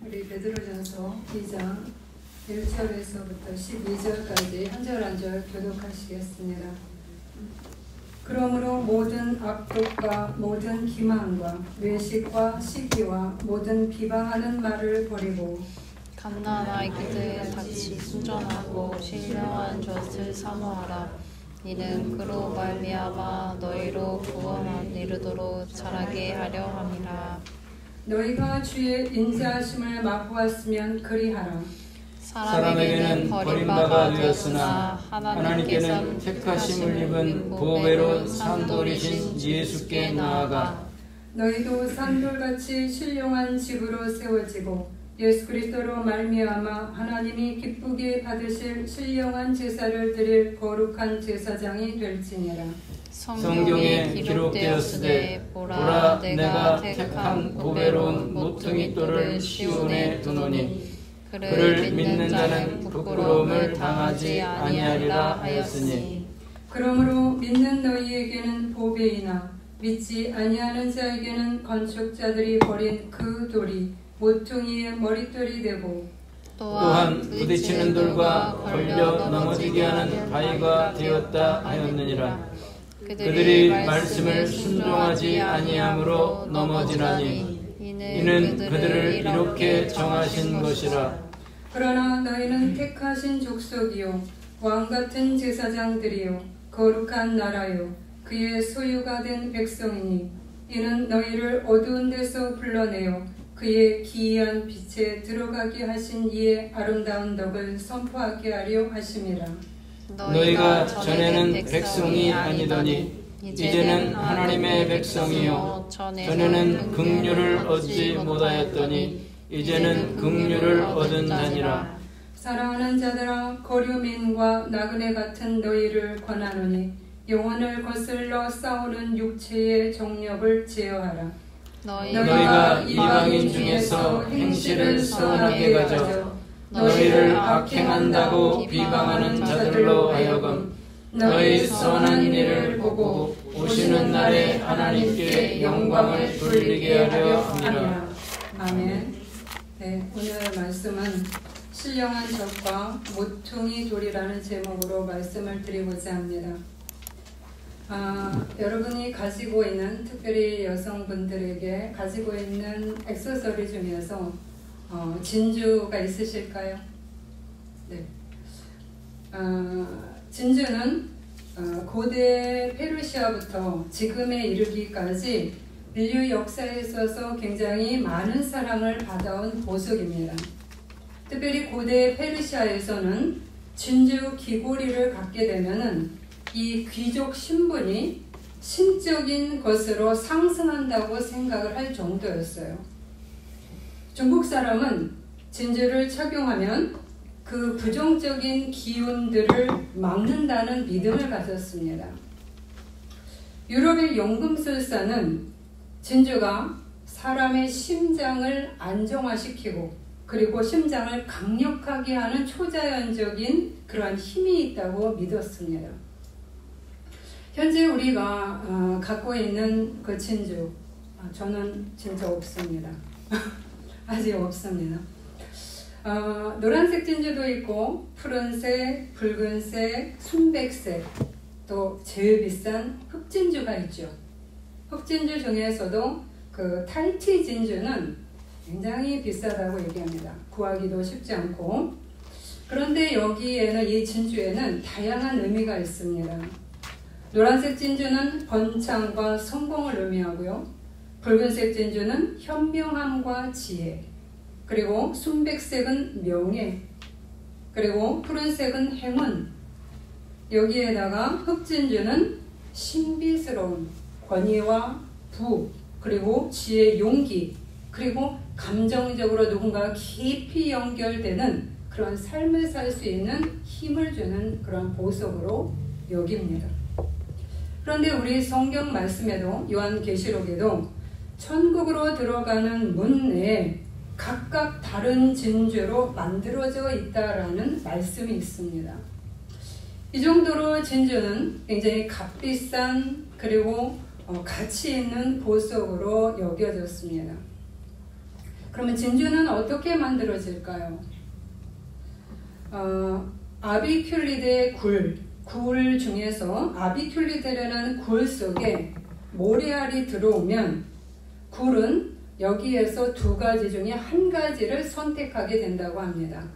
우리 베드로전서 2장 1절에서부터 12절까지 한 절 한 절 교독하시겠습니다. 그러므로 모든 악독과 모든 기만과 외식과 시기와 모든 비방하는 말을 버리고 갓난아이 기대에 같이 순전하고 신령한 젖을 사모하라. 이는 그로 말미암아 너희로 구원에 이르도록 자라게 하려 함이라. 너희가 주의 인자하심을 맛보았으면 그리하라. 사람에게는 버림받아 되었으나 하나님께서는 택하심을 입은 보배로 산돌이신 예수께 나아가 너희도 산돌같이 신령한 집으로 세워지고 예수 그리스도로 말미암아 하나님이 기쁘게 받으실 신령한 제사를 드릴 거룩한 제사장이 될지니라. 성경에 기록되었으되 보라 내가 택한 보배로운 모퉁이 돌을 시온에 두노니 그를 믿는 자는 부끄러움을 당하지 아니하리라 하였으니 그러므로 믿는 너희에게는 보배이나 믿지 아니하는 자에게는 건축자들이 버린 그 돌이 모퉁이의 머릿돌이 되고 또한 부딪히는 돌과 걸려 넘어지게 하는 바위가 되었다 하였느니라. 그들이 말씀을 순종하지 아니함으로 넘어지나니 이는 그들을 이렇게 정하신 것이라. 그러나 너희는 택하신 족속이요 왕같은 제사장들이요 거룩한 나라요 그의 소유가 된 백성이니 이는 너희를 어두운 데서 불러내어 그의 기이한 빛에 들어가게 하신 이의 아름다운 덕을 선포하게 하려 하심이라. 너희가 전에는 백성이 아니더니 이제는 하나님의 백성이요 전에는 긍휼을 얻지 못하였더니 이제는 긍휼을 얻은 자니라. 사랑하는 자들아 거류민과 나그네 같은 너희를 권하노니 영혼을 거슬러 싸우는 육체의 정력을 제어하라. 너희가 이방인 중에서 행실을 선하게 가져 너희를 악행한다고 비방하는 자들로 하여금 너희 선한 일을 보고 오시는 날에 하나님께 영광을 돌리게 하려 함이라. 아멘. 네, 오늘 말씀은 신령한 젖과 모퉁이 돌이라는 제목으로 말씀을 드리고자 합니다. 여러분이 가지고 있는, 특별히 여성분들에게 가지고 있는 액세서리 중에서 진주가 있으실까요? 네. 진주는 고대 페르시아부터 지금에 이르기까지 인류 역사에 있어서 굉장히 많은 사랑을 받아온 보석입니다. 특별히 고대 페르시아에서는 진주 귀고리를 갖게 되면은 이 귀족 신분이 신적인 것으로 상승한다고 생각을 할 정도였어요. 중국 사람은 진주를 착용하면 그 부정적인 기운들을 막는다는 믿음을 가졌습니다. 유럽의 연금술사는 진주가 사람의 심장을 안정화시키고 그리고 심장을 강력하게 하는 초자연적인 그러한 힘이 있다고 믿었습니다. 현재 우리가 갖고 있는 그 진주, 저는 진짜 없습니다. 아직 없습니다. 노란색 진주도 있고 푸른색, 붉은색, 순백색, 또 제일 비싼 흑진주가 있죠. 흑진주 중에서도 그 탈티 진주는 굉장히 비싸다고 얘기합니다. 구하기도 쉽지 않고. 그런데 여기에는, 이 진주에는 다양한 의미가 있습니다. 노란색 진주는 번창과 성공을 의미하고요. 붉은색 진주는 현명함과 지혜, 그리고 순백색은 명예, 그리고 푸른색은 행운, 여기에다가 흑진주는 신비스러운 권위와 부, 그리고 지혜, 용기, 그리고 감정적으로 누군가와 깊이 연결되는 그런 삶을 살 수 있는 힘을 주는 그런 보석으로 여깁니다. 그런데 우리 성경 말씀에도, 요한계시록에도 천국으로 들어가는 문 내에 각각 다른 진주로 만들어져 있다라는 말씀이 있습니다. 이 정도로 진주는 굉장히 값비싼 그리고 가치 있는 보석으로 여겨졌습니다. 그러면 진주는 어떻게 만들어질까요? 아비큘리드의 굴 중에서 아비큘리드라는 굴 속에 모래알이 들어오면 굴은 여기에서 두 가지 중에 한 가지를 선택하게 된다고 합니다.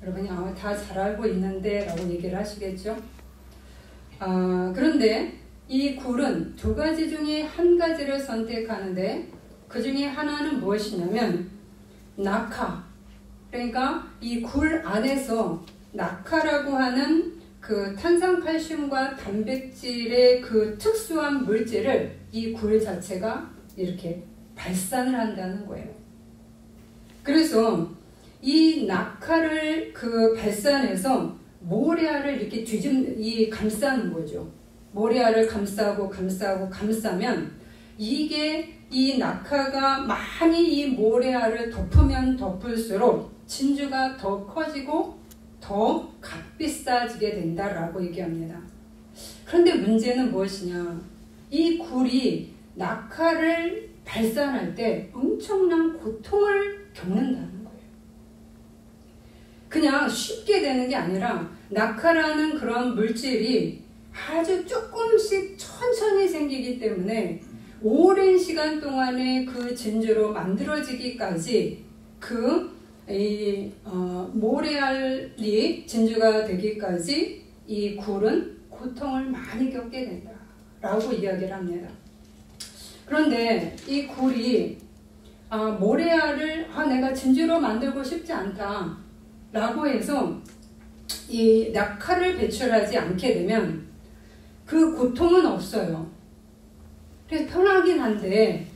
여러분이 다 잘 알고 있는데 라고 얘기를 하시겠죠? 그런데 이 굴은 두 가지 중에 한 가지를 선택하는데 그 중에 하나는 무엇이냐면 낙하. 그러니까 이 굴 안에서 낙하라고 하는 그 탄산칼슘과 단백질의 그 특수한 물질을 이 굴 자체가 이렇게 발산을 한다는 거예요. 그래서 이 낙하를 그 발산해서 모래알을 이렇게 감싸는 거죠. 모래알을 감싸면 이게 이 낙하가 많이 이 모래알을 덮으면 덮을수록 진주가 더 커지고 더 값비싸지게 된다라고 얘기합니다. 그런데 문제는 무엇이냐? 이 굴이 낙하를 발산할 때 엄청난 고통을 겪는다는 거예요. 그냥 쉽게 되는 게 아니라 낙하라는 그런 물질이 아주 조금씩 천천히 생기기 때문에 오랜 시간 동안에 그 진주로 만들어지기까지 모래알이 진주가 되기까지 이 굴은 고통을 많이 겪게 된다라고 이야기를 합니다. 그런데 이 굴이 모래알을 내가 진주로 만들고 싶지 않다 라고 해서 이 낙하를 배출하지 않게 되면 그 고통은 없어요. 그래서 편하긴 한데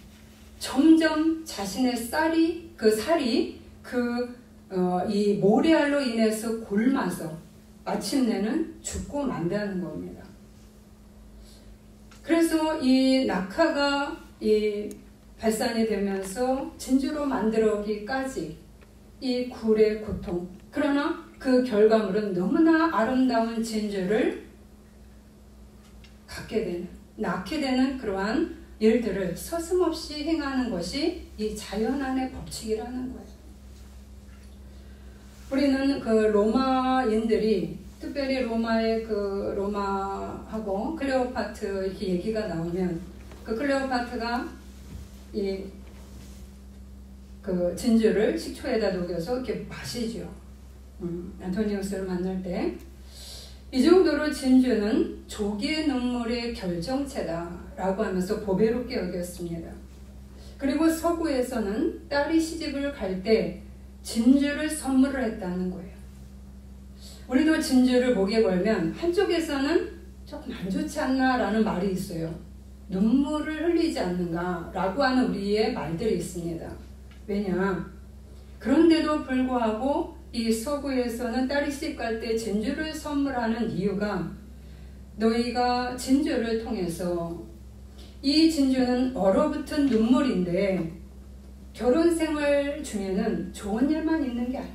점점 자신의 살이 이 모래알로 인해서 곪아서 마침내는 죽고 만다는 겁니다. 그래서 이 낙하가 발산이 되면서 진주로 만들어오기까지 이 굴의 고통, 그러나 그 결과물은 너무나 아름다운 진주를 낳게 되는 그러한 일들을 서슴없이 행하는 것이 이 자연 안의 법칙이라는 거예요. 우리는 그 로마인들이 특별히 로마하고 클레오파트 이렇게 얘기가 나오면 그 클레오파트가 그 진주를 식초에다 녹여서 이렇게 마시죠. 안토니우스를 만날 때 이 정도로 진주는 조기의 눈물의 결정체다라고 하면서 보배롭게 여겼습니다. 그리고 서구에서는 딸이 시집을 갈 때 진주를 선물을 했다는 거예요. 우리도 진주를 목에 걸면 한쪽에서는 조금 안 좋지 않나라는 말이 있어요. 눈물을 흘리지 않는가라고 하는 우리의 말들이 있습니다. 왜냐? 그런데도 불구하고 이 서구에서는 딸이 시집 갈 때 진주를 선물하는 이유가 너희가 진주를 통해서 이 진주는 얼어붙은 눈물인데 결혼 생활 중에는 좋은 일만 있는 게 아니야.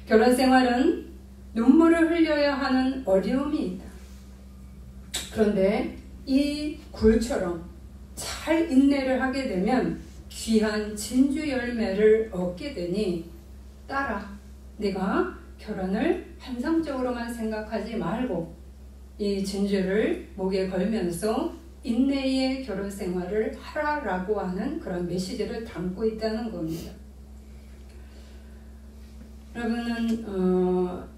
결혼 생활은 눈물을 흘려야 하는 어려움이 있다. 그런데 이 굴처럼 잘 인내를 하게 되면 귀한 진주 열매를 얻게 되니 딸아, 네가 결혼을 환상적으로만 생각하지 말고 이 진주를 목에 걸면서 인내의 결혼 생활을 하라라고 하는 그런 메시지를 담고 있다는 겁니다. 여러분은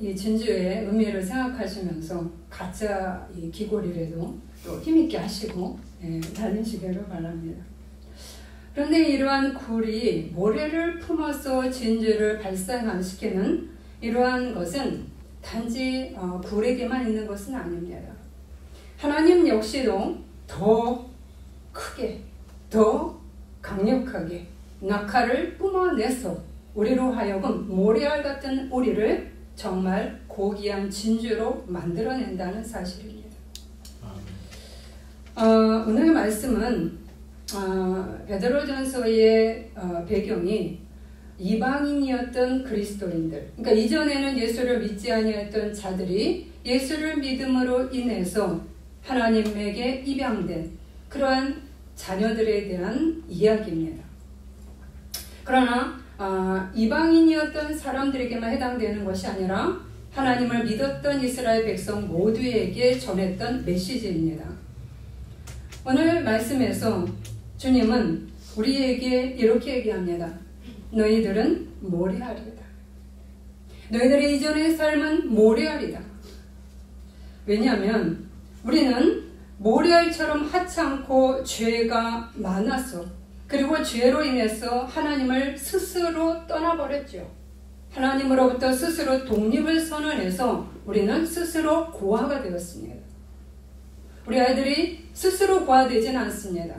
이 진주의 의미를 생각하시면서 가짜 이 귀걸이라도 또 힘있게 하시고 다니시기를 바랍니다. 그런데 이러한 굴이 모래를 품어서 진주를 발산시키는 이러한 것은 단지 굴에게만 있는 것은 아닙니다. 하나님 역시도 더 크게, 더 강력하게 낙하를 뿜어내서 우리로 하여금 모래알 같은 우리를 정말 고귀한 진주로 만들어낸다는 사실입니다. 오늘 말씀은 베드로전서의 배경이 이방인이었던 그리스도인들, 그러니까 이전에는 예수를 믿지 아니했던 자들이 예수를 믿음으로 인해서 하나님에게 입양된 그러한 자녀들에 대한 이야기입니다. 그러나 이방인이었던 사람들에게만 해당되는 것이 아니라 하나님을 믿었던 이스라엘 백성 모두에게 전했던 메시지입니다. 오늘 말씀에서 주님은 우리에게 이렇게 얘기합니다. 너희들은 모래알이다. 너희들의 이전의 삶은 모래알이다. 왜냐하면 우리는 모래알처럼 하찮고 죄가 많아서, 그리고 죄로 인해서 하나님을 스스로 떠나버렸죠. 하나님으로부터 스스로 독립을 선언해서 우리는 스스로 고아가 되었습니다. 우리 아이들이 스스로 고아되진 않습니다.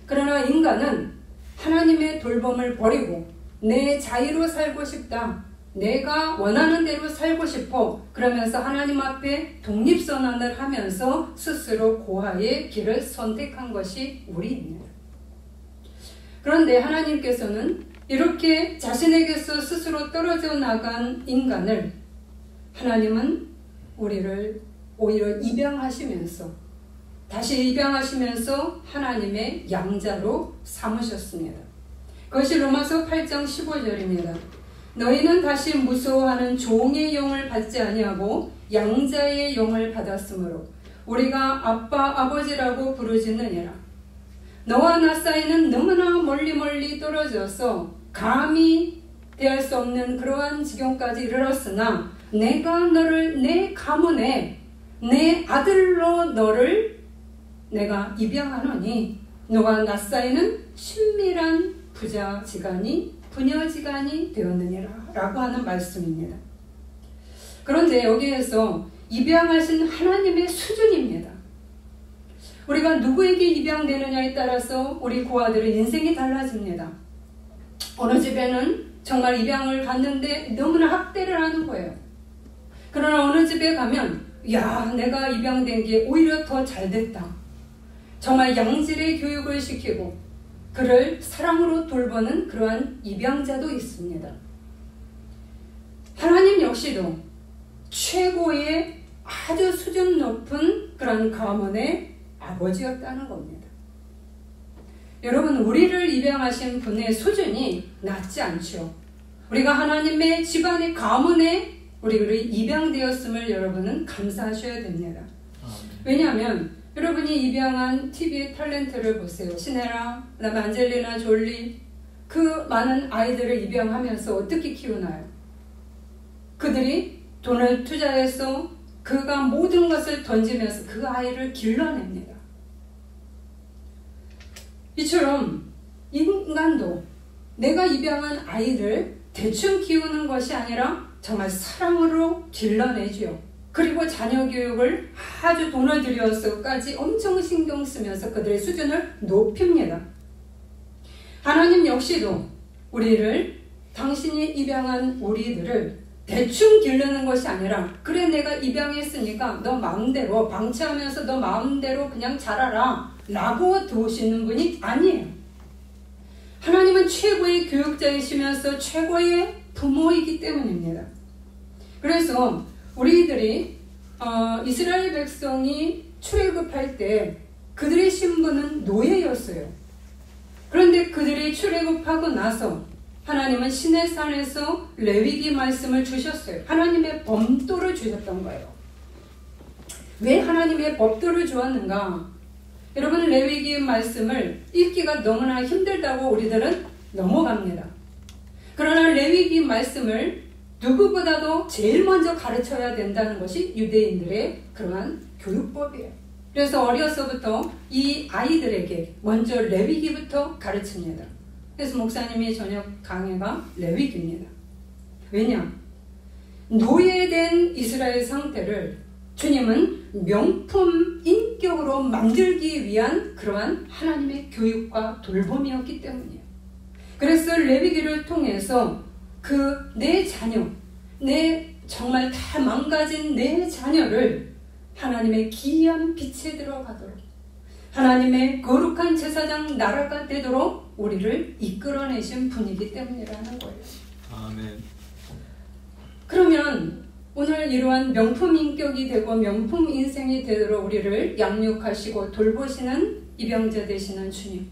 그러나 인간은 하나님의 돌봄을 버리고 내 자유로 살고 싶다, 내가 원하는 대로 살고 싶어, 그러면서 하나님 앞에 독립선언을 하면서 스스로 고아의 길을 선택한 것이 우리입니다. 그런데 하나님께서는 이렇게 자신에게서 스스로 떨어져 나간 인간을, 하나님은 우리를 오히려 입양하시면서, 다시 입양하시면서 하나님의 양자로 삼으셨습니다. 그것이 로마서 8장 15절입니다. 너희는 다시 무서워하는 종의 영을 받지 아니하고 양자의 영을 받았으므로 우리가 아빠 아버지라고 부르짖느니라. 너와 나 사이는 너무나 멀리 떨어져서 감히 대할 수 없는 그러한 지경까지 이르렀으나 내가 너를 내 가문에 내 아들로 너를 내가 입양하노니 너와 나 사이는 친밀한 부녀지간이 되었느니라 라고 하는 말씀입니다. 그런데 여기에서 입양하신 하나님의 수준입니다. 우리가 누구에게 입양되느냐에 따라서 우리 고아들의 인생이 달라집니다. 어느 집에는 정말 입양을 갔는데 너무나 학대를 하는 거예요. 그러나 어느 집에 가면 야, 내가 입양된 게 오히려 더 잘됐다. 정말 양질의 교육을 시키고 그를 사랑으로 돌보는 그러한 입양자도 있습니다. 하나님 역시도 최고의 아주 수준 높은 그런 가문의 아버지였다는 겁니다. 여러분, 우리를 입양하신 분의 수준이 낮지 않죠. 우리가 하나님의 집안의 가문에 우리를 입양되었음을 여러분은 감사하셔야 됩니다. 왜냐하면 여러분이 입양한 TV의 탤런트를 보세요. 시네라, 그다음에 안젤리나 졸리, 그 많은 아이들을 입양하면서 어떻게 키우나요? 그들이 돈을 투자해서 그가 모든 것을 던지면서 그 아이를 길러냅니다. 이처럼 인간도 내가 입양한 아이를 대충 키우는 것이 아니라 정말 사랑으로 길러내죠. 그리고 자녀 교육을 아주 돈을 들여서까지 엄청 신경 쓰면서 그들의 수준을 높입니다. 하나님 역시도 우리를, 당신이 입양한 우리들을 대충 기르는 것이 아니라 그래 내가 입양했으니까 너 마음대로 방치하면서 너 마음대로 그냥 자라라 라고 두시는 분이 아니에요. 하나님은 최고의 교육자이시면서 최고의 부모이기 때문입니다. 그래서 우리들이 이스라엘 백성이 출애굽할 때 그들의 신분은 노예였어요. 그런데 그들이 출애굽하고 나서 하나님은 시내산에서 레위기 말씀을 주셨어요. 하나님의 법도를 주셨던 거예요. 왜 하나님의 법도를 주었는가? 여러분, 레위기 말씀을 읽기가 너무나 힘들다고 우리들은 넘어갑니다. 그러나 레위기 말씀을 누구보다도 제일 먼저 가르쳐야 된다는 것이 유대인들의 그러한 교육법이에요. 그래서 어려서부터 이 아이들에게 먼저 레위기부터 가르칩니다. 그래서 목사님이 저녁 강해가 레위기입니다. 왜냐? 노예된 이스라엘 상태를 주님은 명품 인격으로 만들기 위한 그러한 하나님의 교육과 돌봄이었기 때문이에요. 그래서 레위기를 통해서 내 자녀, 정말 다 망가진 내 자녀를 하나님의 기이한 빛에 들어가도록, 하나님의 거룩한 제사장 나라가 되도록 우리를 이끌어내신 분이기 때문이라는 거예요. 아멘. 그러면 오늘 이러한 명품 인격이 되고 명품 인생이 되도록 우리를 양육하시고 돌보시는 입양자 되시는 주님,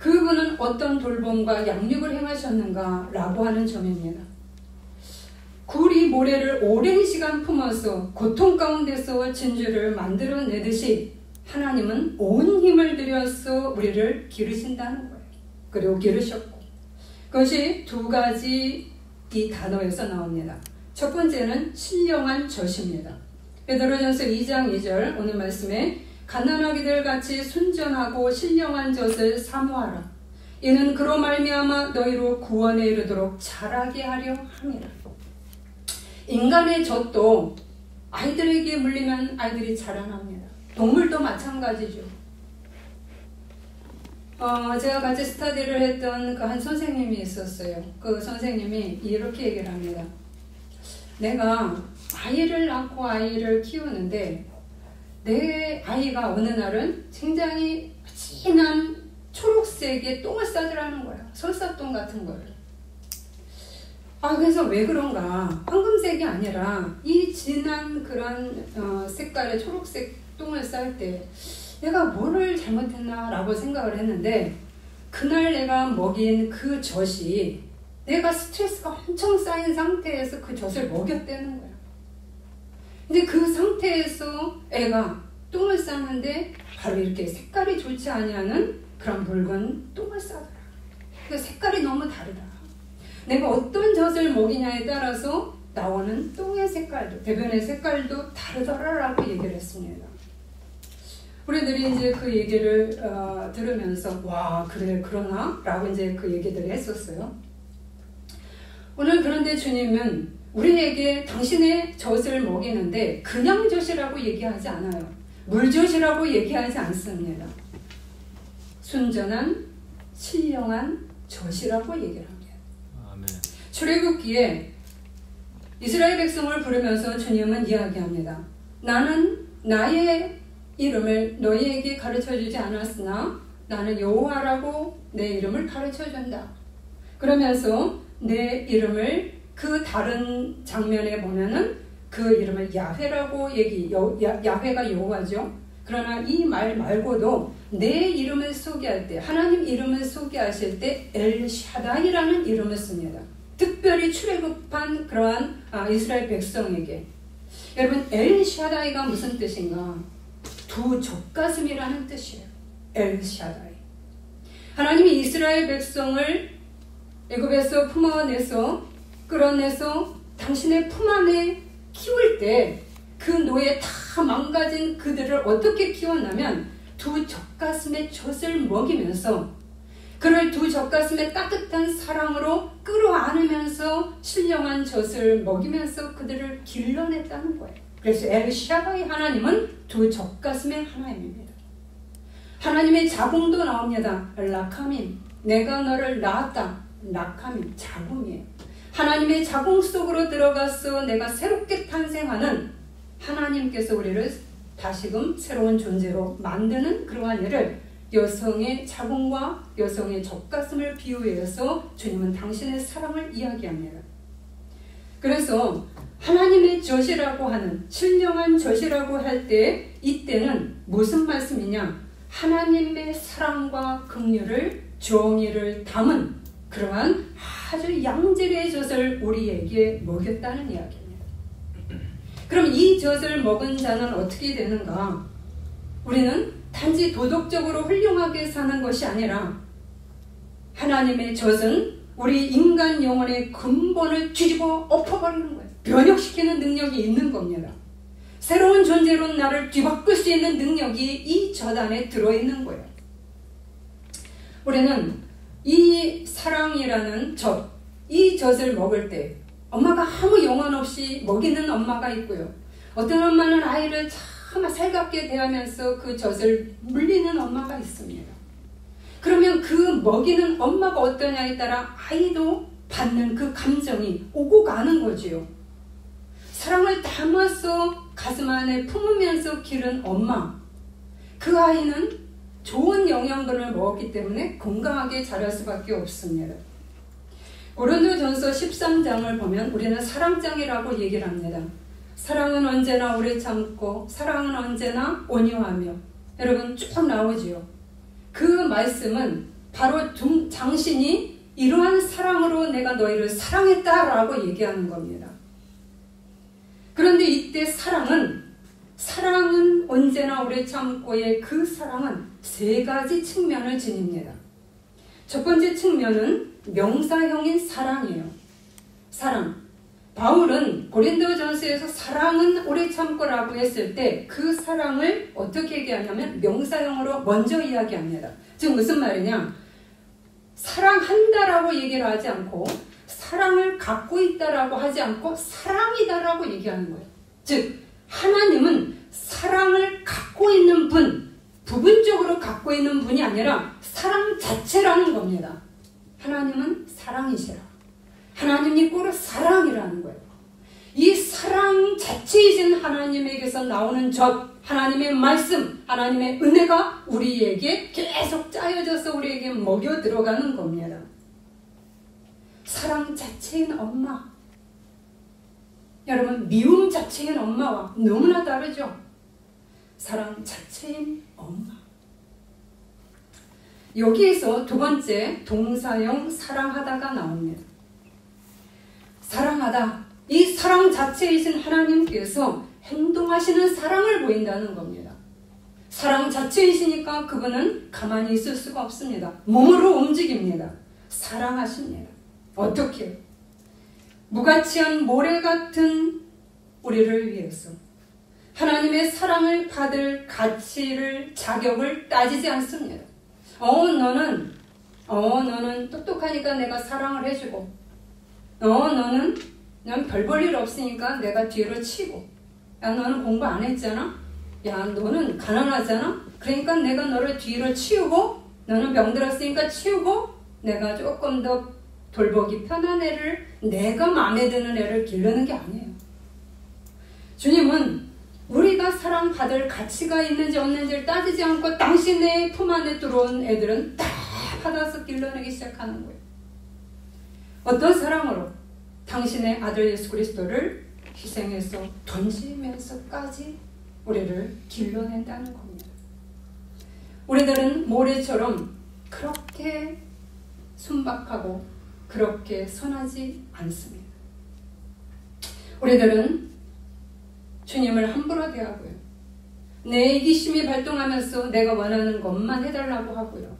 그분은 어떤 돌봄과 양육을 행하셨는가 라고 하는 점입니다. 굴이 모래를 오랜 시간 품어서 고통 가운데서 진주를 만들어내듯이 하나님은 온 힘을 들여서 우리를 기르신다는 거예요. 그리고 기르셨고, 그것이 두 가지 이 단어에서 나옵니다. 첫 번째는 신령한 젖입니다. 베드로전서 2장 2절 오늘 말씀에 가난하기들 같이 순전하고 신령한 젖을 사모하라. 이는 그로 말미암아 너희로 구원에 이르도록 자라게 하려 함이라. 인간의 젖도 아이들에게 물리면 아이들이 자라납니다. 동물도 마찬가지죠. 제가 같이 스터디를 했던 그 한 선생님이 있었어요. 그 선생님이 이렇게 얘기를 합니다. 내가 아이를 낳고 아이를 키우는데 내 아이가 어느 날은 굉장히 진한 초록색의 똥을 싸더라는 거야. 설사똥 같은 거를. 그래서 왜 그런가? 황금색이 아니라 이 진한 그런 색깔의 초록색 똥을 쌀 때 내가 뭐를 잘못했나 라고 생각을 했는데, 그날 내가 먹인 그 젖이 내가 스트레스가 엄청 쌓인 상태에서 그 젖을 먹였다는 거야. 근데 그 상태에서 애가 똥을 싸는데 바로 이렇게 색깔이 좋지 아니하는 그런 붉은 똥을 싸더라. 그 색깔이 너무 다르다. 내가 어떤 젖을 먹이냐에 따라서 나오는 똥의 색깔도, 대변의 색깔도 다르더라라고 얘기를 했습니다. 우리들이 이제 그 얘기를 들으면서 와, 그래, 그러나? 라고 이제 그 얘기들을 했었어요. 오늘 그런데 주님은 우리에게 당신의 젖을 먹이는데 그냥 젖이라고 얘기하지 않아요. 물젖이라고 얘기하지 않습니다. 순전한 신령한 젖이라고 얘기를 합니다. 아멘. 출애굽기에 이스라엘 백성을 부르면서 주님은 이야기합니다. 나는 나의 이름을 너희에게 가르쳐주지 않았으나 나는 여호와라고 내 이름을 가르쳐준다. 그러면서 내 이름을 그 다른 장면에 보면은 그 이름을 야훼라고 야훼가 여호와죠. 그러나 이 말 말고도 내 이름을 소개할 때, 하나님 이름을 소개하실 때 엘샤다이라는 이름을 씁니다. 특별히 출애굽한 그러한 이스라엘 백성에게. 여러분, 엘샤다이가 무슨 뜻인가? 두 젖가슴이라는 뜻이에요. 엘샤다이. 하나님이 이스라엘 백성을 애굽에서 품어내서 끌어내서 당신의 품 안에 키울 때 그 노예 다 망가진 그들을 어떻게 키웠냐면 두 젖가슴의 젖을 먹이면서 그를 두 젖가슴의 따뜻한 사랑으로 끌어안으면서 신령한 젖을 먹이면서 그들을 길러냈다는 거예요. 그래서 엘샤다이 하나님은 두 젖가슴의 하나님입니다. 하나님의 자궁도 나옵니다. 라카민, 내가 너를 낳았다. 라카민, 자궁이에요. 하나님의 자궁 속으로 들어가서 내가 새롭게 탄생하는 하나님께서 우리를 다시금 새로운 존재로 만드는 그러한 일을 여성의 자궁과 여성의 젖가슴을 비유해서 주님은 당신의 사랑을 이야기합니다. 그래서 하나님의 젖이라고 하는 신령한 젖이라고 할 때 이때는 무슨 말씀이냐? 하나님의 사랑과 긍휼을 정의를 담은 그러한 아주 양질의 젖을 우리에게 먹였다는 이야기입니다. 그럼 이 젖을 먹은 자는 어떻게 되는가? 우리는 단지 도덕적으로 훌륭하게 사는 것이 아니라 하나님의 젖은 우리 인간 영혼의 근본을 뒤집어 엎어버리는 거예요. 변혁시키는 능력이 있는 겁니다. 새로운 존재로 나를 뒤바꿀 수 있는 능력이 이 젖 안에 들어있는 거예요. 우리는 이 사랑이라는 젖, 이 젖을 먹을 때 엄마가 아무 영혼 없이 먹이는 엄마가 있고요. 어떤 엄마는 아이를 참 살갑게 대하면서 그 젖을 물리는 엄마가 있습니다. 그러면 그 먹이는 엄마가 어떠냐에 따라 아이도 받는 그 감정이 오고 가는 거지요. 사랑을 담아서 가슴 안에 품으면서 기른 엄마, 그 아이는 좋은 영양분을 먹었기 때문에 건강하게 자랄 수밖에 없습니다. 고린도전서 13장을 보면 우리는 사랑장이라고 얘기를 합니다. 사랑은 언제나 오래 참고 사랑은 언제나 온유하며, 여러분 쭉 나오지요. 그 말씀은 바로 장신이 이러한 사랑으로 내가 너희를 사랑했다라고 얘기하는 겁니다. 그런데 이때 사랑은 언제나 오래 참고의 그 사랑은 세 가지 측면을 지닙니다. 첫 번째 측면은 명사형인 사랑이에요. 사랑. 바울은 고린도전서에서 사랑은 오래 참고라고 했을 때 그 사랑을 어떻게 얘기하냐면 명사형으로 먼저 이야기합니다. 즉 무슨 말이냐? 사랑한다라고 얘기를 하지 않고 사랑을 갖고 있다라고 하지 않고 사랑이다라고 얘기하는 거예요. 즉 하나님은 사랑을 갖고 있는 분, 부분적으로 갖고 있는 분이 아니라 사랑 자체라는 겁니다. 하나님은 사랑이시라. 하나님이 꼴로 사랑이라는 거예요. 이 사랑 자체이신 하나님에게서 나오는 것, 하나님의 말씀, 하나님의 은혜가 우리에게 계속 짜여져서 우리에게 먹여 들어가는 겁니다. 사랑 자체인 엄마. 여러분, 미움 자체인 엄마와 너무나 다르죠? 사랑 자체인 엄마. 여기에서 두 번째 동사형 사랑하다가 나옵니다. 사랑하다. 이 사랑 자체이신 하나님께서 행동하시는 사랑을 보인다는 겁니다. 사랑 자체이시니까 그분은 가만히 있을 수가 없습니다. 몸으로 움직입니다. 사랑하십니다. 어떻게? 무가치한 모래 같은 우리를 위해서 하나님의 사랑을 받을 가치를, 자격을 따지지 않습니다. 너는 똑똑하니까 내가 사랑을 해주고, 넌 별 볼 일 없으니까 내가 뒤로 치고, 야, 너는 공부 안 했잖아? 야, 너는 가난하잖아? 그러니까 내가 너를 뒤로 치우고, 너는 병들었으니까 치우고, 내가 조금 더 돌보기 편한 애를, 내가 마음에 드는 애를 기르는 게 아니에요. 주님은 우리가 사랑받을 가치가 있는지 없는지를 따지지 않고 당신의 품 안에 들어온 애들은 다 받아서 길러내기 시작하는 거예요. 어떤 사랑으로? 당신의 아들 예수 그리스도를 희생해서 던지면서까지 우리를 길러낸다는 겁니다. 우리들은 모래처럼 그렇게 순박하고 그렇게 선하지 않습니다. 우리들은 주님을 함부로 대하고요. 내 이기심이 발동하면서 내가 원하는 것만 해달라고 하고요.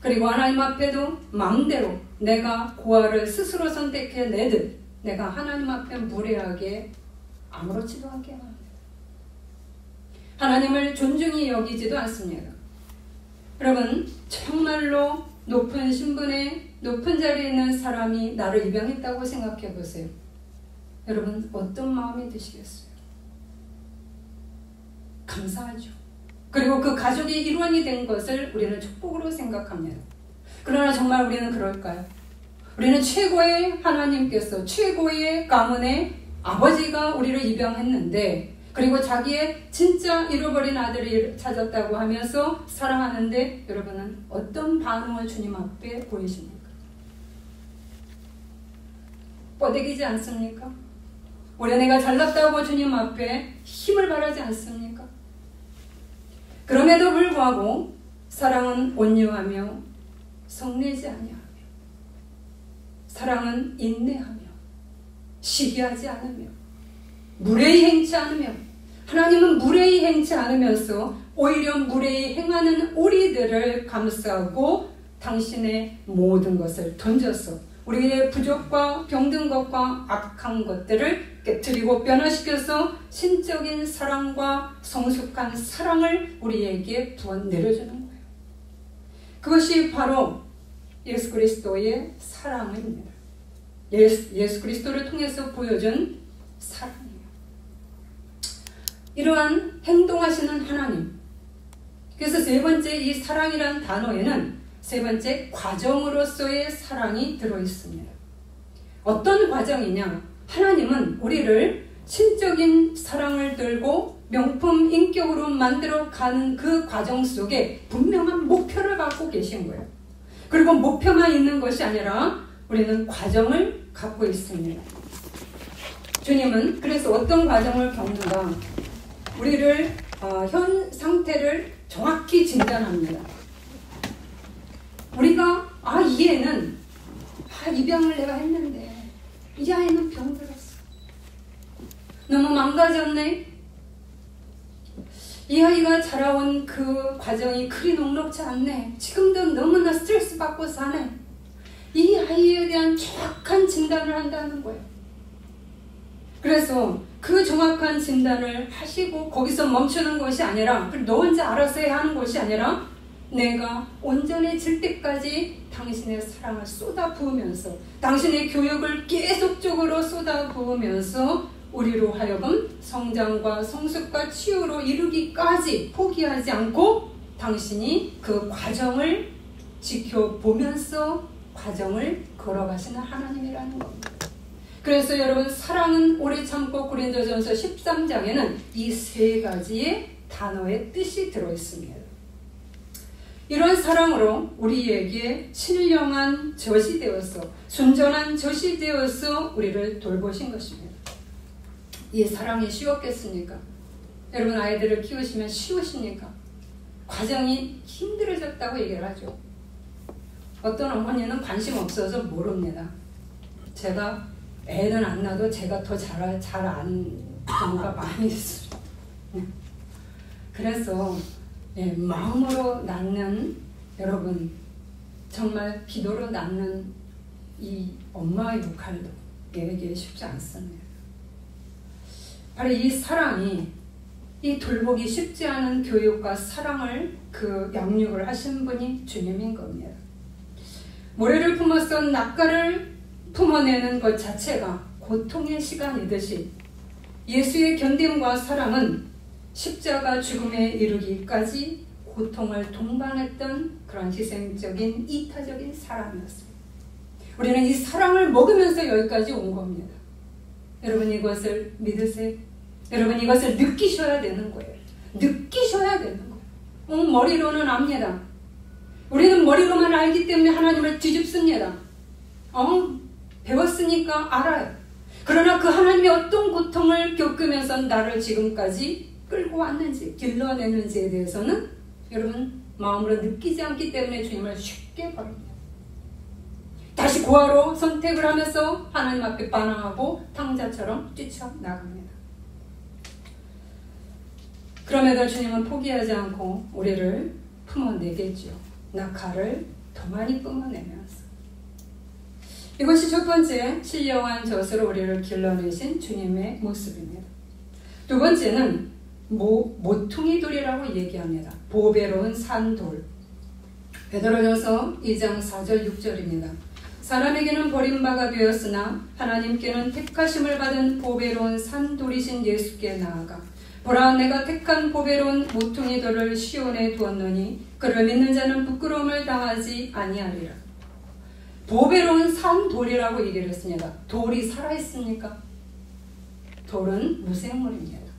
그리고 하나님 앞에도 마음대로 내가 고아를 스스로 선택해내듯 내가 하나님 앞에 무례하게 아무렇지도 않게 합니다. 하나님을 존중히 여기지도 않습니다. 여러분, 정말로 높은 신분에 높은 자리에 있는 사람이 나를 입양했다고 생각해 보세요. 여러분, 어떤 마음이 드시겠어요? 감사하죠. 그리고 그 가족의 일원이 된 것을 우리는 축복으로 생각합니다. 그러나 정말 우리는 그럴까요? 우리는 최고의 하나님께서, 최고의 가문의 아버지가 우리를 입양했는데, 그리고 자기의 진짜 잃어버린 아들을 찾았다고 하면서 사랑하는데, 여러분은 어떤 반응을 주님 앞에 보이십니까? 뻗대기지 않습니까? 우리 내가 잘났다고 주님 앞에 힘을 발하지 않습니까? 그럼에도 불구하고 사랑은 온유하며 성내지 아니하며, 사랑은 인내하며 시기하지 않으며 무례히 행치 않으며, 하나님은 무례히 행치 않으면서 오히려 무례히 행하는 우리들을 감싸고 당신의 모든 것을 던져서 우리의 부족과 병든 것과 악한 것들을 깨트리고 변화시켜서 신적인 사랑과 성숙한 사랑을 우리에게 부어 내려주는 거예요. 그것이 바로 예수 그리스도의 사랑입니다. 예수 그리스도를 통해서 보여준 사랑이에요. 이러한 행동하시는 하나님. 그래서 세 번째 이 사랑이란 단어에는 세 번째 과정으로서의 사랑이 들어있습니다. 어떤 과정이냐? 하나님은 우리를 신적인 사랑을 들고 명품 인격으로 만들어가는 그 과정 속에 분명한 목표를 갖고 계신 거예요. 그리고 목표만 있는 것이 아니라 우리는 과정을 갖고 있습니다. 주님은 그래서 어떤 과정을 겪는가? 우리를 현 상태를 정확히 진단합니다. 우리가 이 애는 입양을 내가 했는데 이 아이는 병들었어. 너무 망가졌네. 이 아이가 자라온 그 과정이 그리 녹록지 않네. 지금도 너무나 스트레스 받고 사네. 이 아이에 대한 정확한 진단을 한다는 거예요. 그래서 그 정확한 진단을 하시고 거기서 멈추는 것이 아니라, 너 혼자 알아서 해야 하는 것이 아니라, 내가 온전해질 때까지 당신의 사랑을 쏟아부으면서, 당신의 교육을 계속적으로 쏟아부으면서 우리로 하여금 성장과 성숙과 치유로 이르기까지 포기하지 않고 당신이 그 과정을 지켜보면서 과정을 걸어가시는 하나님이라는 겁니다. 그래서 여러분, 사랑은 오래 참고 고린도전서 13장에는 이 세 가지의 단어의 뜻이 들어있습니다. 이런 사랑으로 우리에게 신령한 젖이 되어서, 순전한 젖이 되어서 우리를 돌보신 것입니다. 이 사랑이 쉬웠겠습니까? 여러분, 아이들을 키우시면 쉬우십니까? 과정이 힘들어졌다고 얘기를 하죠. 어떤 어머니는 관심 없어서 모릅니다. 제가 애는 안 낳아도 제가 더 잘 아는 경우가 많이 있어요. 그래서 마음으로 낳는, 여러분, 정말 기도로 낳는 이 엄마의 역할도 이게 쉽지 않습니다. 바로 이 사랑이, 이 돌보기 쉽지 않은 교육과 사랑을 그 양육을 하신 분이 주님인 겁니다. 모래를 품어서 낯가를 품어내는 것 자체가 고통의 시간이듯이 예수의 견딤과 사랑은 십자가 죽음에 이르기까지 고통을 동반했던 그런 희생적인 이타적인 사랑이었습니다. 우리는 이 사랑을 먹으면서 여기까지 온 겁니다. 여러분, 이것을 믿으세요? 여러분, 이것을 느끼셔야 되는 거예요. 느끼셔야 되는 거예요. 머리로는 압니다. 우리는 머리로만 알기 때문에 하나님을 뒤집습니다. 배웠으니까 알아요. 그러나 그 하나님이 어떤 고통을 겪으면서 나를 지금까지 끌고 왔는지, 길러내는지에 대해서는 여러분 마음으로 느끼지 않기 때문에 주님을 쉽게 버립니다. 다시 고아로 선택을 하면서 하나님 앞에 반항하고 탕자처럼 뛰쳐나갑니다. 그럼에도 주님은 포기하지 않고 우리를 품어내겠죠. 낙하를 더 많이 뿜어내면서. 이것이 첫 번째, 신령한 젖으로 우리를 길러내신 주님의 모습입니다. 두 번째는 모퉁이 돌이라고 얘기합니다. 보배로운 산돌. 베드로전서 2장 4절 6절입니다. 사람에게는 버림바가 되었으나 하나님께는 택하심을 받은 보배로운 산돌이신 예수께 나아가 보라, 내가 택한 보배로운 모퉁이 돌을 시온에 두었노니 그를 믿는 자는 부끄러움을 당하지 아니하리라. 보배로운 산돌이라고 얘기를 했습니다. 돌이 살아있습니까? 돌은 무생물입니다.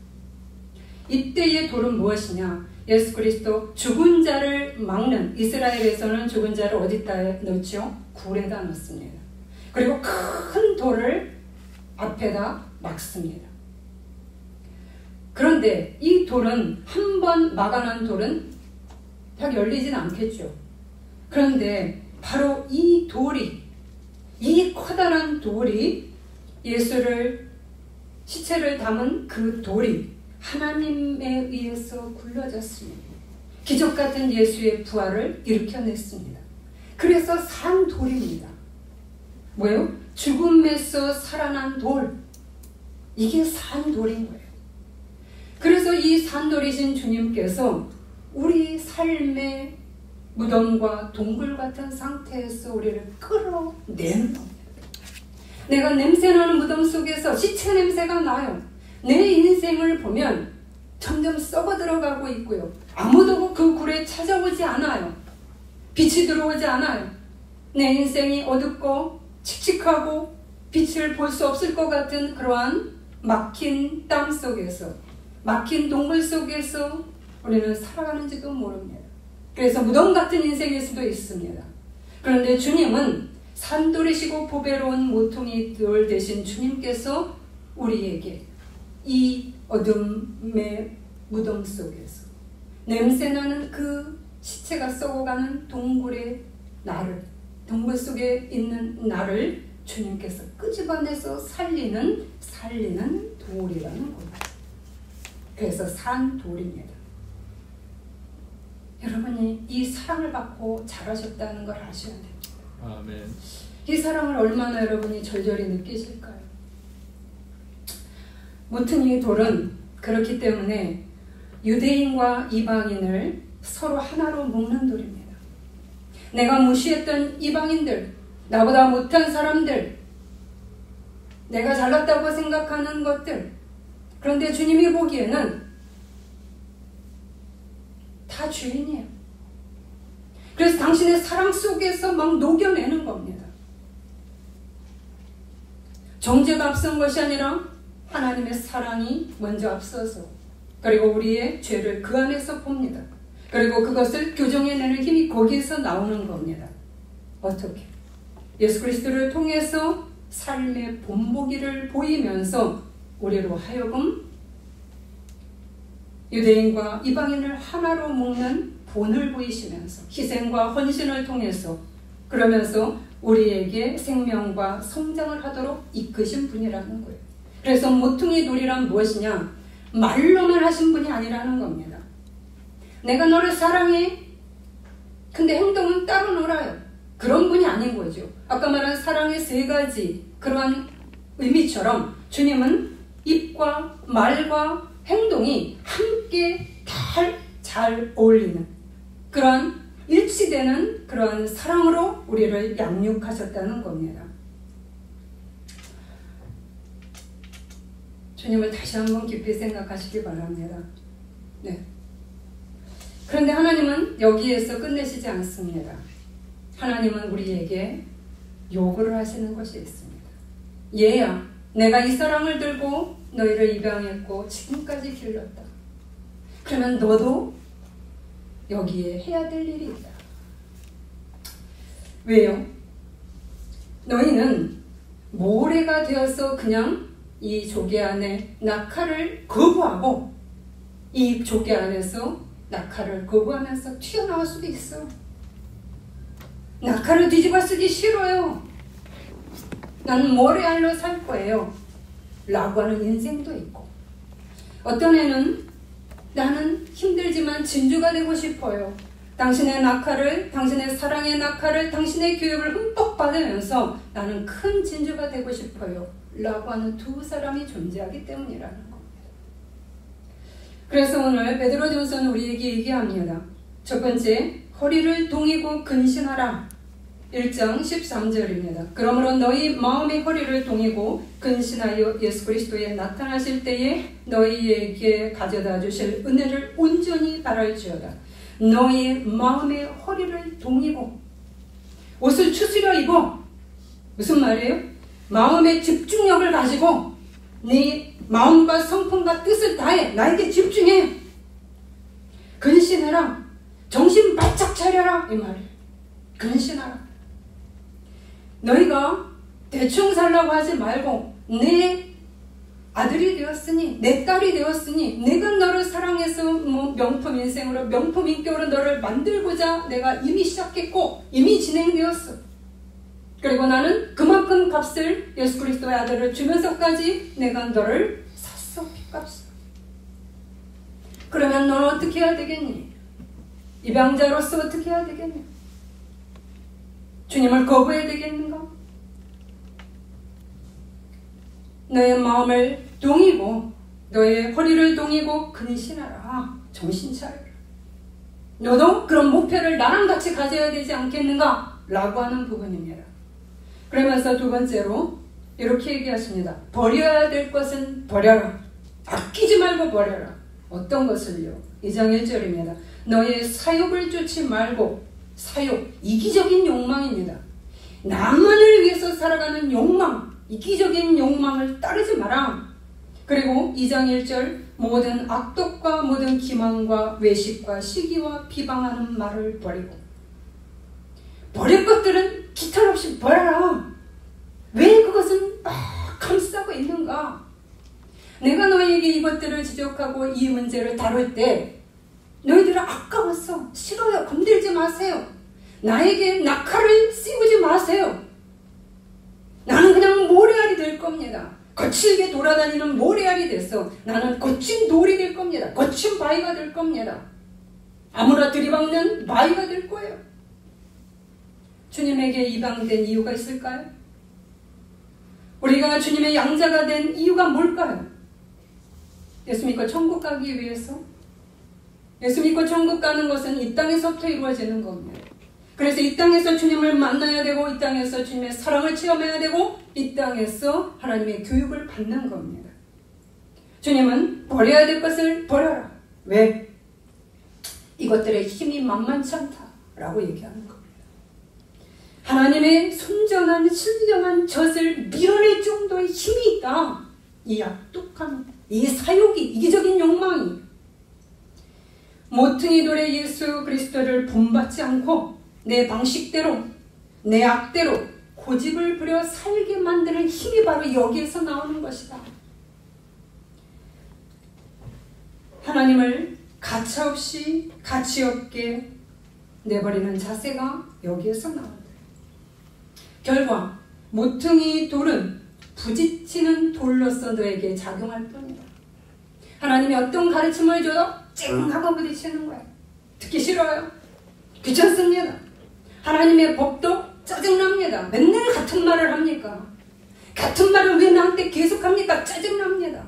이때의 돌은 무엇이냐? 예수 그리스도 죽은 자를 막는, 이스라엘에서는 죽은 자를 어디다 넣죠? 굴에다 넣습니다. 그리고 큰 돌을 앞에다 막습니다. 그런데 이 돌은, 한 번 막아놓은 돌은 딱 열리진 않겠죠. 그런데 바로 이 돌이, 이 커다란 돌이, 예수를, 시체를 담은 그 돌이 하나님에 의해서 굴러졌습니다. 기적 같은 예수의 부활을 일으켜냈습니다. 그래서 산 돌입니다. 뭐예요? 죽음에서 살아난 돌. 이게 산 돌인 거예요. 그래서 이 산돌이신 주님께서 우리 삶의 무덤과 동굴 같은 상태에서 우리를 끌어내는 겁니다. 내가 냄새나는 무덤 속에서 시체 냄새가 나요. 내 인생을 보면 점점 썩어 들어가고 있고요. 아무도 그 굴에 찾아오지 않아요. 빛이 들어오지 않아요. 내 인생이 어둡고 칙칙하고 빛을 볼 수 없을 것 같은 그러한 막힌 땅 속에서, 막힌 동굴 속에서 우리는 살아가는지도 모릅니다. 그래서 무덤 같은 인생일 수도 있습니다. 그런데 주님은 산돌이시고 보배로운 모퉁이 돌 되신 주님께서 우리에게 이 어둠의 무덤 속에서 냄새나는 그 시체가 썩어가는 동굴에 나를, 동굴 속에 있는 나를 주님께서 끄집어내서 살리는 돌이라는 겁니다. 그래서 산돌입니다. 여러분이 이 사랑을 받고 자라셨다는 걸 아셔야 됩니다. 아멘. 이 사랑을 얼마나 여러분이 절절히 느끼실까요? 모퉁이 돌은 그렇기 때문에 유대인과 이방인을 서로 하나로 묶는 돌입니다. 내가 무시했던 이방인들, 나보다 못한 사람들, 내가 잘났다고 생각하는 것들, 그런데 주님이 보기에는 다 죄인이에요. 그래서 당신의 사랑 속에서 막 녹여내는 겁니다. 정죄가 앞선 것이 아니라 하나님의 사랑이 먼저 앞서서, 그리고 우리의 죄를 그 안에서 봅니다. 그리고 그것을 교정해내는 힘이 거기에서 나오는 겁니다. 어떻게? 예수 그리스도를 통해서 삶의 본보기를 보이면서 우리로 하여금 유대인과 이방인을 하나로 묶는 본을 보이시면서 희생과 헌신을 통해서, 그러면서 우리에게 생명과 성장을 하도록 이끄신 분이라는 거예요. 그래서 모퉁이 돌이란 무엇이냐? 말로만 하신 분이 아니라는 겁니다. 내가 너를 사랑해. 근데 행동은 따로 놀아요. 그런 분이 아닌 거죠. 아까 말한 사랑의 세 가지 그러한 의미처럼 주님은 입과 말과 행동이 함께 잘 어울리는 그러한 일치되는 그러한 사랑으로 우리를 양육하셨다는 겁니다. 주님을 다시 한번 깊이 생각하시기 바랍니다. 네. 그런데 하나님은 여기에서 끝내시지 않습니다. 하나님은 우리에게 요구를 하시는 것이 있습니다. 얘야, 내가 이 사랑을 들고 너희를 입양했고 지금까지 길렀다. 그러면 너도 여기에 해야 될 일이 있다. 왜요? 너희는 모래가 되어서 그냥 이 조개 안에 낙하를 거부하고 이 조개 안에서 낙하를 거부하면서 튀어나올 수도 있어. 낙하를 뒤집어 쓰기 싫어요. 나는 모래알로 살 거예요. 라고 하는 인생도 있고, 어떤 애는 나는 힘들지만 진주가 되고 싶어요. 당신의 낙하를, 당신의 사랑의 낙하를, 당신의 교육을 흠뻑 받으면서 나는 큰 진주가 되고 싶어요. 라고 하는 두 사람이 존재하기 때문이라는 겁니다. 그래서 오늘 베드로전서는 우리에게 얘기합니다. 첫 번째, 허리를 동이고 근신하라. 1장 13절입니다. 그러므로 너희 마음의 허리를 동이고 근신하여 예수 그리스도에 나타나실 때에 너희에게 가져다 주실 은혜를 온전히 바랄지어다. 너희 마음의 허리를 동이고, 옷을 추스려 입어. 무슨 말이에요? 마음의 집중력을 가지고 네 마음과 성품과 뜻을 다해 나에게 집중해. 근신해라. 정신 바짝 차려라. 이 말이에요. 근신하라. 너희가 대충 살라고 하지 말고 내 아들이 되었으니, 내 딸이 되었으니, 내가 너를 사랑해서 명품 인생으로, 명품 인격으로 너를 만들고자 내가 이미 시작했고 이미 진행되었어. 그리고 나는 그만큼 값을, 예수 그리스도의 아들을 주면서까지 내가 너를 샀어. 핏값을. 그러면 너는 어떻게 해야 되겠니? 입양자로서 어떻게 해야 되겠니? 주님을 거부해야 되겠는가? 너의 마음을 동이고 너의 허리를 동이고 근신하라. 정신 차려라. 너도 그런 목표를 나랑 같이 가져야 되지 않겠는가? 라고 하는 부분입니다. 그러면서 두 번째로 이렇게 얘기하십니다. 버려야 될 것은 버려라. 아끼지 말고 버려라. 어떤 것을요? 2장 1절입니다. 너의 사욕을 쫓지 말고. 사욕, 이기적인 욕망입니다. 나만을 위해서 살아가는 욕망, 이기적인 욕망을 따르지 마라. 그리고 2장 1절, 모든 악독과 모든 기만과 외식과 시기와 비방하는 말을 버리고. 버릴 것들은 깃털 없이 버려라. 왜 그것은 막 감싸고 있는가? 내가 너에게 이것들을 지적하고 이 문제를 다룰 때 너희들은 아까웠어. 싫어요. 건들지 마세요. 나에게 낙하를 씌우지 마세요. 나는 그냥 모래알이 될 겁니다. 거칠게 돌아다니는 모래알이 돼서 나는 거친 돌이 될 겁니다. 거친 바위가 될 겁니다. 아무나 들이박는 바위가 될 거예요. 주님에게 입양된 이유가 있을까요? 우리가 주님의 양자가 된 이유가 뭘까요? 예수 믿고 천국 가기 위해서? 예수 믿고 천국 가는 것은 이 땅에서부터 이루어지는 겁니다. 그래서 이 땅에서 주님을 만나야 되고, 이 땅에서 주님의 사랑을 체험해야 되고, 이 땅에서 하나님의 교육을 받는 겁니다. 주님은 버려야 될 것을 버려라. 왜? 이것들의 힘이 만만치 않다라고 얘기하는 겁니다. 하나님의 순전한 신령한 젖을 밀어낼 정도의 힘이 있다. 이 악독한, 이 사욕이, 이기적인 욕망이 모퉁이 돌에 예수 그리스도를 본받지 않고 내 방식대로, 내 악대로 고집을 부려 살게 만드는 힘이 바로 여기에서 나오는 것이다. 하나님을 가차없이 가치없게 내버리는 자세가 여기에서 나온다. 결과 모퉁이 돌은 부딪히는 돌로서 너에게 작용할 뿐이다. 하나님이 어떤 가르침을 줘도 쨍하고 부딪히는 거야. 듣기 싫어요. 귀찮습니다. 하나님의 법도 짜증납니다. 맨날 같은 말을 합니까? 같은 말을 왜 나한테 계속합니까? 짜증납니다.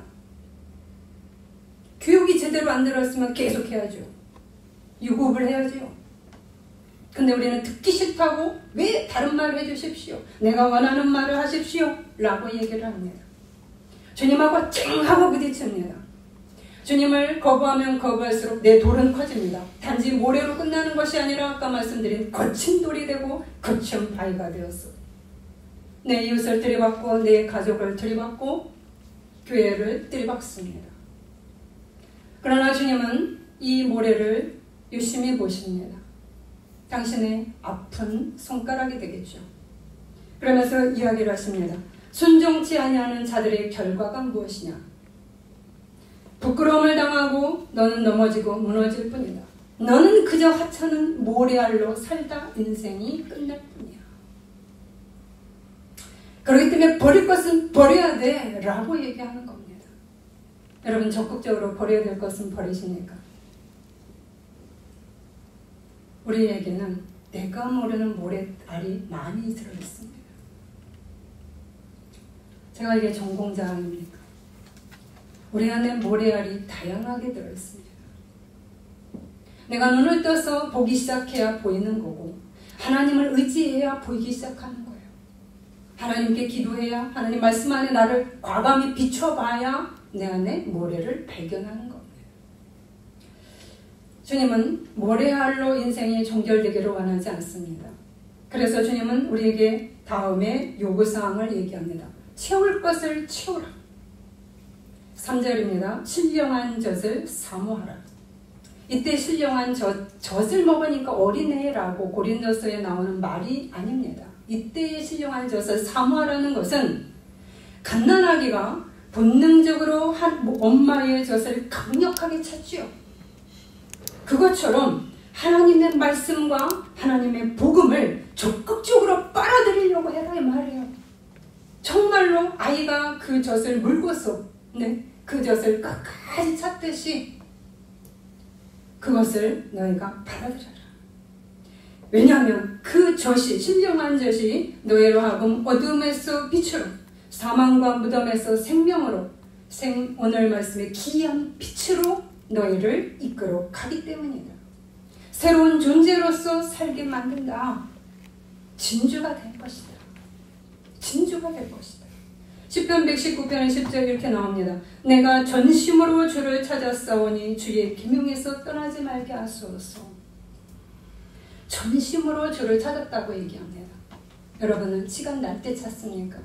교육이 제대로 안 들었으면 계속해야죠. 유급을 해야죠. 근데 우리는 듣기 싫다고 왜 다른 말을 해주십시오. 내가 원하는 말을 하십시오. 라고 얘기를 합니다. 주님하고 쨍하고 부딪힙니다. 주님을 거부하면 거부할수록 내 돌은 커집니다. 단지 모래로 끝나는 것이 아니라 아까 말씀드린 거친 돌이 되고 거친 바위가 되었어. 내 이웃을 들이받고 내 가족을 들이받고 교회를 들이받습니다. 그러나 주님은 이 모래를 유심히 보십니다. 당신의 아픈 손가락이 되겠죠. 그러면서 이야기를 하십니다. 순종치 아니하는 자들의 결과가 무엇이냐? 부끄러움을 당하고 너는 넘어지고 무너질 뿐이다. 너는 그저 하찮은 모래알로 살다 인생이 끝날 뿐이야. 그렇기 때문에 버릴 것은 버려야 돼 라고 얘기하는 겁니다. 여러분 적극적으로 버려야 될 것은 버리십니까? 우리에게는 내가 모르는 모래알이 많이 들어있습니다. 제가 이게 전공자입니까? 우리 안에 모래알이 다양하게 들어있습니다. 내가 눈을 떠서 보기 시작해야 보이는 거고 하나님을 의지해야 보이기 시작하는 거예요. 하나님께 기도해야 하나님 말씀 안에 나를 과감히 비춰봐야 내 안에 모래를 발견하는 겁니다. 주님은 모래알로 인생이 종결되기를 원하지 않습니다. 그래서 주님은 우리에게 다음에 요구사항을 얘기합니다. 채울 것을 채우라. 3절입니다. 신령한 젖을 사모하라. 이때 신령한 젖을 먹으니까 어린애라고 고린도서에 나오는 말이 아닙니다. 이때의 신령한 젖을 사모하라는 것은 갓난아기가 본능적으로 엄마의 젖을 강력하게 찾지요. 그것처럼 하나님의 말씀과 하나님의 복음을 적극적으로 빨아들이려고 해라 이 말이에요. 정말로 아이가 그 젖을 물고서 그 젖을 끝까지 찾듯이 그것을 너희가 받아들여라. 왜냐하면 그 젖이 신령한 젖이 너희로 하여금 어둠에서 빛으로 사망과 무덤에서 생명으로 오늘 말씀의 기이한 빛으로 너희를 이끌어 가기 때문이다. 새로운 존재로서 살게 만든다. 진주가 될 것이다. 진주가 될 것이다. 시편 119편 10절 이렇게 나옵니다. 내가 전심으로 주를 찾았사오니 주의 기명에서 떠나지 말게 하소서. 전심으로 주를 찾았다고 얘기합니다. 여러분은 시간 날 때 찾습니까?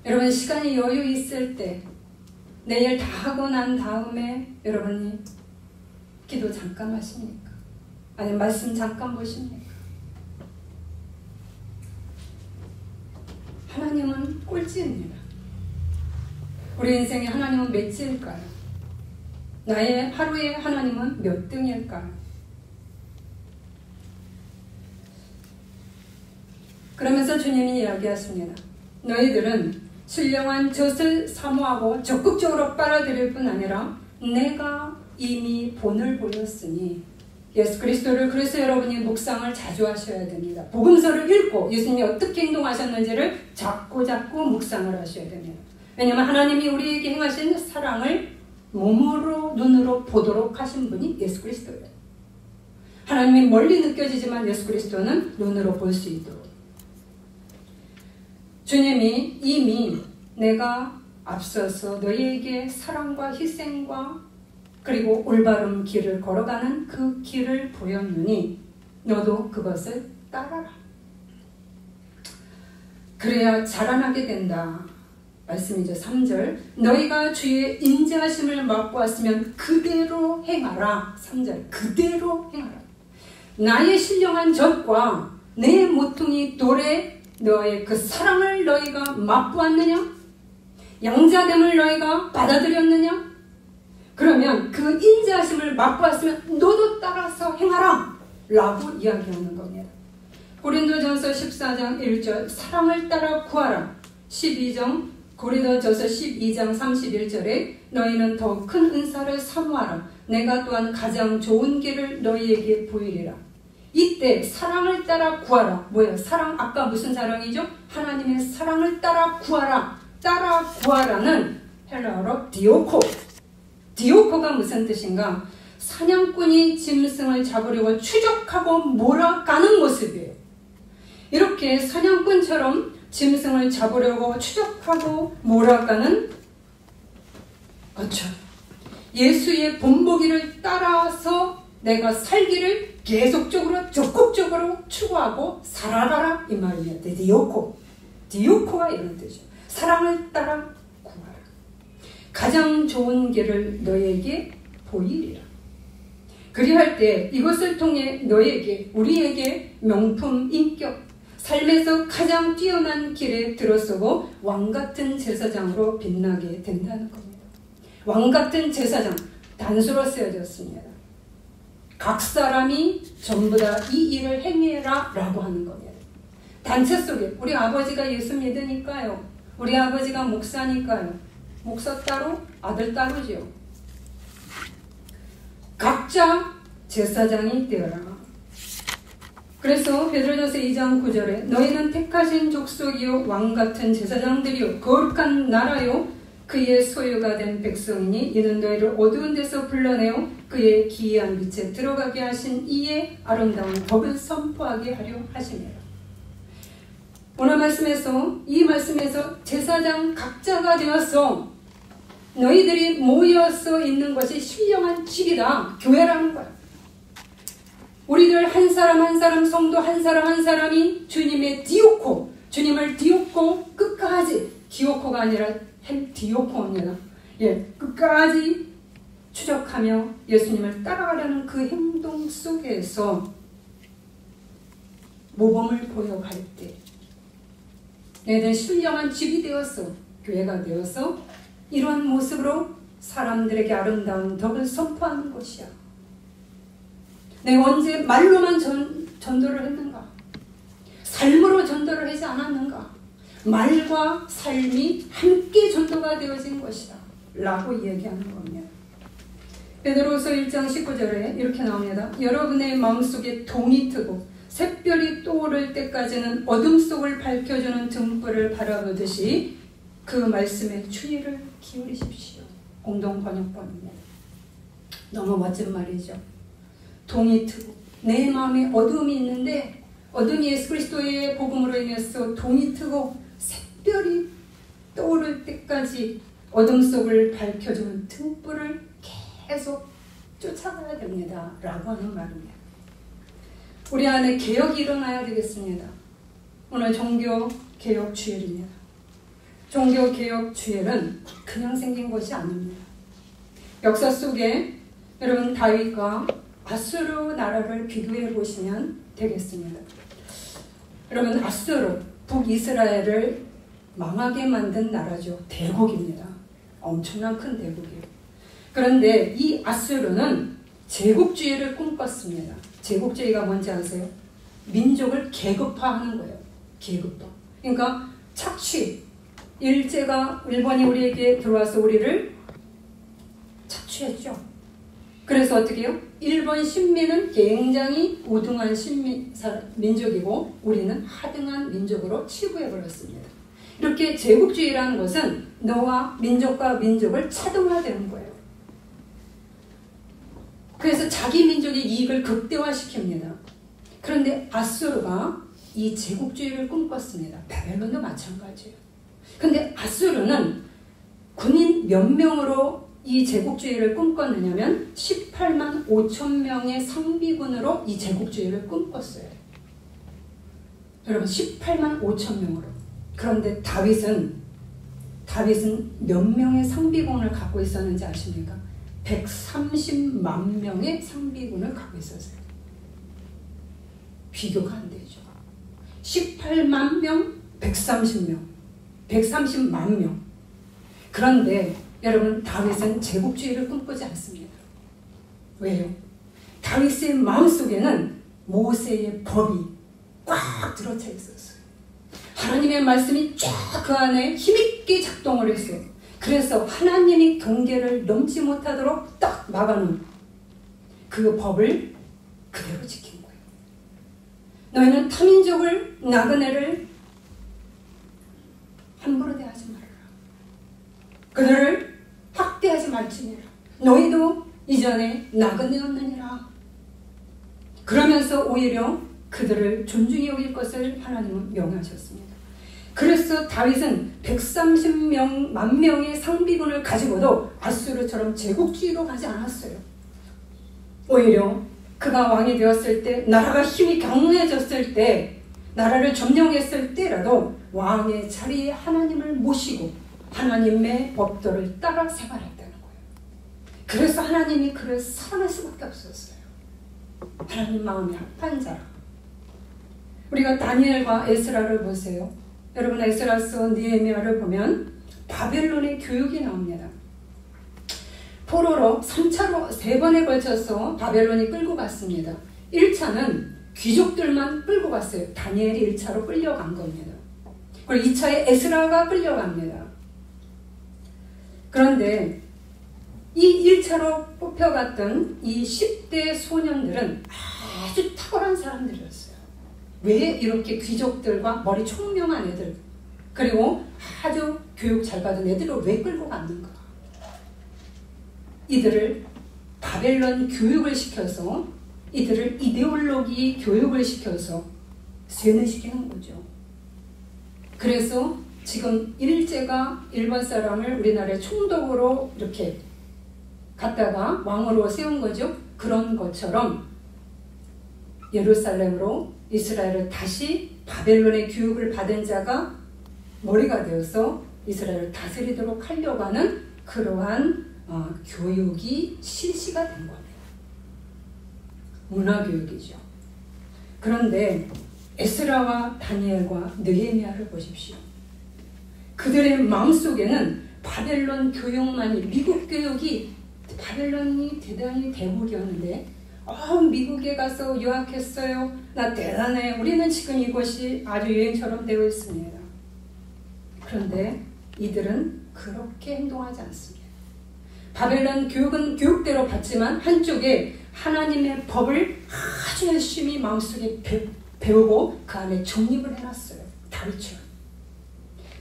여러분 시간이 여유 있을 때 내일 다 하고 난 다음에 여러분이 기도 잠깐 하십니까? 아니면 말씀 잠깐 보십니까? 하나님은 꼴찌입니다. 우리 인생의 하나님은 몇 찌일까요? 나의 하루의 하나님은 몇 등일까요? 그러면서 주님이 이야기하십니다. 너희들은 신령한 젖을 사모하고 적극적으로 빨아들일 뿐 아니라 내가 이미 본을 보였으니, 예수 그리스도를 그래서 여러분이 묵상을 자주 하셔야 됩니다. 복음서를 읽고 예수님이 어떻게 행동하셨는지를 자꾸 묵상을 하셔야 됩니다. 왜냐하면 하나님이 우리에게 행하신 사랑을 몸으로 눈으로 보도록 하신 분이 예수 그리스도예요. 하나님이 멀리 느껴지지만 예수 그리스도는 눈으로 볼 수 있도록. 주님이 이미 내가 앞서서 너희에게 사랑과 희생과 그리고 올바른 길을 걸어가는 그 길을 보였느니 너도 그것을 따라라. 그래야 자라나게 된다. 말씀이죠. 3절. 너희가 주의 인자하심을 맛보았으면 그대로 행하라. 3절. 그대로 행하라. 나의 신령한 젖과 내 모퉁이 돌에 너의 그 사랑을 너희가 맛보았느냐? 양자됨을 너희가 받아들였느냐? 그러면 그 인자하심을 맛보았으면 너도 따라서 행하라 라고 이야기하는 겁니다. 고린도전서 14장 1절 사랑을 따라 구하라. 12장 고린도전서 12장 31절에 너희는 더 큰 은사를 사모하라. 내가 또한 가장 좋은 길을 너희에게 보이리라. 이때 사랑을 따라 구하라. 뭐예요? 사랑, 아까 무슨 사랑이죠? 하나님의 사랑을 따라 구하라. 따라 구하라는 헬라어로 디오코. 디오코가 무슨 뜻인가? 사냥꾼이 짐승을 잡으려고 추적하고 몰아가는 모습이에요. 이렇게 사냥꾼처럼 짐승을 잡으려고 추적하고 몰아가는 것처럼 예수의 본보기를 따라서 내가 살기를 계속적으로 적극적으로 추구하고 살아가라 이 말입니다. 디오코. 디오코가 이런 뜻이에요. 사랑을 따라 구하라. 가장 좋은 길을 너에게 보이리라. 그리할 때 이것을 통해 너에게 우리에게 명품 인격 삶에서 가장 뛰어난 길에 들어서고 왕같은 제사장으로 빛나게 된다는 겁니다. 왕같은 제사장 단수로 쓰여졌습니다. 각 사람이 전부 다 이 일을 행해라 라고 하는 겁니다. 단체 속에 우리 아버지가 예수 믿으니까요. 우리 아버지가 목사니까요. 목사 따로 아들 따로지요. 각자 제사장이 되어라. 그래서 베드로전서 2장 9절에 너희는 택하신 족속이요 왕같은 제사장들이요 거룩한 나라요 그의 소유가 된 백성이니 이는 너희를 어두운 데서 불러내어 그의 기이한 빛에 들어가게 하신 이의 아름다운 법을 선포하게 하려 하시니라. 오늘 이 말씀에서 제사장 각자가 되어서 너희들이 모여서 있는 것이 신령한 집이다. 교회라는 거야. 우리들 한 사람 한 사람 성도 한 사람 한 사람이 주님의 디오코, 주님을 디오코 끝까지, 디오코가 아니라 디오코입니다. 끝까지 추적하며 예수님을 따라가려는 그 행동 속에서 모범을 보여갈 때 너희들 신령한 집이 되어서 교회가 되어서 이러한 모습으로 사람들에게 아름다운 덕을 선포하는 것이야. 내가 언제 말로만 전도를 했는가? 삶으로 전도를 하지 않았는가? 말과 삶이 함께 전도가 되어진 것이다 라고 이야기하는 겁니다. 베드로서 1장 19절에 이렇게 나옵니다. 여러분의 마음속에 동이 트고 샛별이 떠오를 때까지는 어둠 속을 밝혀주는 등불을 바라보듯이 그 말씀에 주의를 기울이십시오. 공동번역본입니다. 너무 멋진 말이죠. 동이 트고 내 마음에 어둠이 있는데 어둠이 예수 그리스도의 복음으로 인해서 동이 트고 샛별이 떠오를 때까지 어둠 속을 밝혀주는 등불을 계속 쫓아가야 됩니다 라고 하는 말입니다. 우리 안에 개혁이 일어나야 되겠습니다. 오늘 종교개혁 주일입니다. 종교개혁 주일은 그냥 생긴 것이 아닙니다. 역사 속에 여러분 다윗과 아수르 나라를 비교해 보시면 되겠습니다. 여러분 아수르 북이스라엘을 망하게 만든 나라죠. 대국입니다. 엄청난 큰 대국이에요. 그런데 이 아수르는 제국주의를 꿈꿨습니다. 제국주의가 뭔지 아세요? 민족을 계급화하는 거예요. 계급법. 그러니까 착취. 일본이 우리에게 들어와서 우리를 착취했죠. 그래서 어떻게 해요? 일본 신민은 굉장히 우등한 민족이고 우리는 하등한 민족으로 치부해버렸습니다. 이렇게 제국주의라는 것은 너와 민족과 민족을 차등화되는 거예요. 그래서 자기 민족의 이익을 극대화시킵니다. 그런데 아수르가 이 제국주의를 꿈꿨습니다. 바벨론도 마찬가지예요. 근데 아수르는 군인 몇 명으로 이 제국주의를 꿈꿨느냐면 18만 5천 명의 상비군으로 이 제국주의를 꿈꿨어요. 여러분 18만 5천 명으로. 그런데 다윗은 몇 명의 상비군을 갖고 있었는지 아십니까? 130만 명의 상비군을 갖고 있었어요. 비교가 안 되죠. 18만 명, 130명. 130만 명. 그런데 여러분 다윗은 제국주의를 꿈꾸지 않습니다. 왜요? 다윗의 마음속에는 모세의 법이 꽉 들어차 있었어요. 하나님의 말씀이 쫙 그 안에 힘있게 작동을 했어요. 그래서 하나님이 경계를 넘지 못하도록 딱 막아놓은 그 법을 그대로 지킨 거예요. 너희는 타민족을 나그네를 함부로 대하지 말아라. 그들을 학대하지 말지니라. 너희도 이전에 나그네였느니라. 그러면서 오히려 그들을 존중히 여길 것을 하나님은 명하셨습니다. 그래서 다윗은 130만 명의 상비군을 가지고도 아수르처럼 제국주의로 가지 않았어요. 오히려 그가 왕이 되었을 때, 나라가 힘이 강해졌을 때, 나라를 점령했을 때라도 왕의 자리에 하나님을 모시고 하나님의 법도를 따라 생활했다는 거예요. 그래서 하나님이 그를 사랑할 수밖에 없었어요. 하나님 마음이 합한 자라. 우리가 다니엘과 에스라를 보세요. 여러분 에스라서 느헤미야를 보면 바벨론의 교육이 나옵니다. 포로로 3차로 3번에 걸쳐서 바벨론이 끌고 갔습니다. 1차는 귀족들만 끌고 갔어요. 다니엘이 1차로 끌려간 겁니다. 그리고 2차에 에스라가 끌려갑니다. 그런데 이 1차로 뽑혀갔던 이 10대 소년들은 아주 탁월한 사람들이었어요. 왜 이렇게 귀족들과 머리 총명한 애들, 그리고 아주 교육 잘 받은 애들을 왜 끌고 갔는가? 이들을 바벨론 교육을 시켜서, 이들을 이데올로기 교육을 시켜서 세뇌시키는 거죠. 그래서 지금 일제가 일본 사람을 우리나라의 총독으로 이렇게 갖다가 왕으로 세운 거죠. 그런 것처럼 예루살렘으로 이스라엘을 다시 바벨론의 교육을 받은 자가 머리가 되어서 이스라엘을 다스리도록 하려고 하는 그러한 교육이 실시가 된 겁니다. 문화교육이죠. 그런데 에스라와 다니엘과 느헤미야를 보십시오. 그들의 마음속에는 바벨론 교육만이, 미국 교육이, 바벨론이 대단히 대국이었는데 미국에 가서 유학했어요. 나 대단해. 우리는 지금 이것이 아주 유행처럼 되어 있습니다. 그런데 이들은 그렇게 행동하지 않습니다. 바벨론 교육은 교육대로 받지만 한쪽에 하나님의 법을 아주 열심히 마음속에 배우고 그 안에 정립을 해놨어요. 다윗처럼.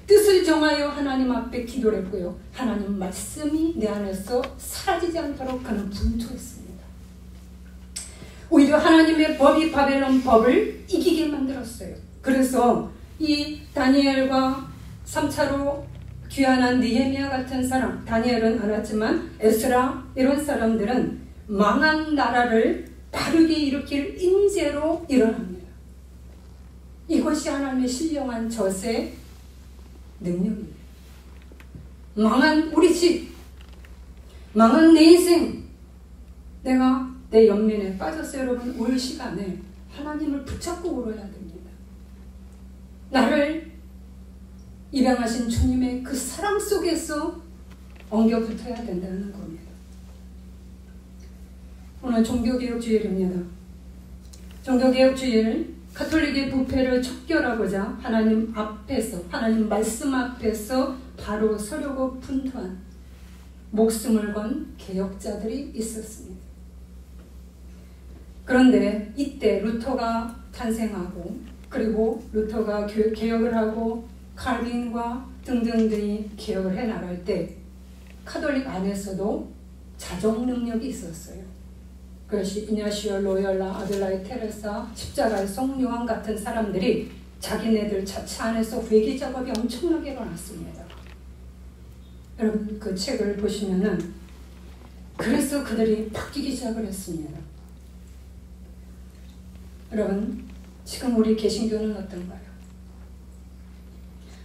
뜻을 정하여 하나님 앞에 기도를 했고요. 하나님 말씀이 내 안에서 사라지지 않도록 그는 분투했습니다. 오히려 하나님의 법이 바벨론 법을 이기게 만들었어요. 그래서 이 다니엘과 3차로 귀환한 느헤미야 같은 사람, 다니엘은 안 왔지만 에스라 이런 사람들은 망한 나라를 바르게 일으킬 인재로 일어납니다. 이것이 하나님의 신령한 젖의 능력입니다. 망한 우리 집, 망한 내 인생, 내가 내 연민에 빠졌어요. 여러분, 올 시간에 하나님을 붙잡고 울어야 됩니다. 나를 입양하신 주님의 그 사랑 속에서 엉겨 붙어야 된다는 겁니다. 오늘 종교개혁주일입니다. 종교개혁주일 가톨릭의 부패를 척결하고자 하나님 앞에서, 하나님 말씀 앞에서 바로 서려고 분투한 목숨을 건 개혁자들이 있었습니다. 그런데 이때 루터가 탄생하고, 그리고 루터가 개혁을 하고 칼빈과 등등등이 개혁을 해나갈 때 카톨릭 안에서도 자정 능력이 있었어요. 그것이 이냐시오 로열라, 아들라이 테레사, 십자가의 성요한 같은 사람들이 자기네들 자체 안에서 회개 작업이 엄청나게 일어났습니다. 여러분 그 책을 보시면은 그래서 그들이 바뀌기 시작을 했습니다. 여러분 지금 우리 개신교는 어떤가요?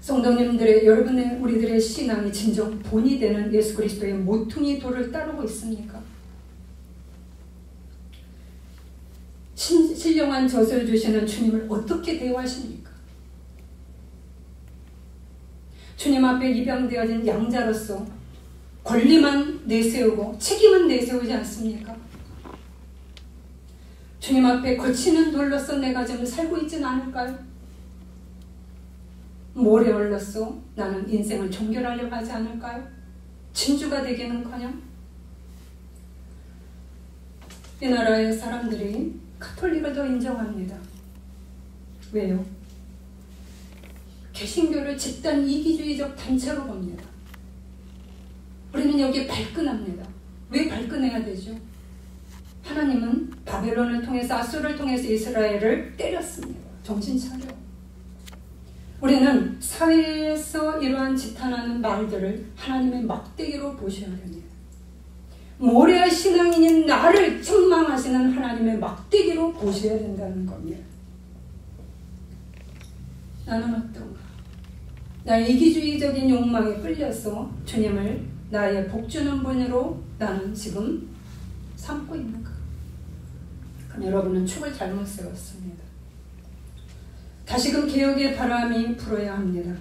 성도님들의, 우리들의 신앙이 진정 본이 되는 예수 그리스도의 모퉁이 돌을 따르고 있습니까? 신령한 젖을 주시는 주님을 어떻게 대우하십니까? 주님 앞에 입양되어진 양자로서 권리만 내세우고 책임은 내세우지 않습니까? 주님 앞에 거치는 돌로서 내가 좀 살고 있지는 않을까요? 모래 올로서 나는 인생을 종결하려고 하지 않을까요? 진주가 되기는커녕 이 나라의 사람들이 가톨릭을 더 인정합니다. 왜요? 개신교를 집단 이기주의적 단체로 봅니다. 우리는 여기에 발끈합니다. 왜 발끈해야 되죠? 하나님은 바벨론을 통해서, 아수르를 통해서 이스라엘을 때렸습니다. 정신 차려. 우리는 사회에서 이러한 지탄하는 말들을 하나님의 막대기로 보셔야 됩니다. 모래의 신앙인인 나를 책망하시는 하나님의 막대기로 보셔야 된다는 겁니다. 나는 어떤가? 나의 이기주의적인 욕망에 끌려서 주님을 나의 복주는 분으로 나는 지금 삼고 있는가? 그럼 여러분은 축을 잘못 세웠습니다. 다시금 개혁의 바람이 불어야 합니다.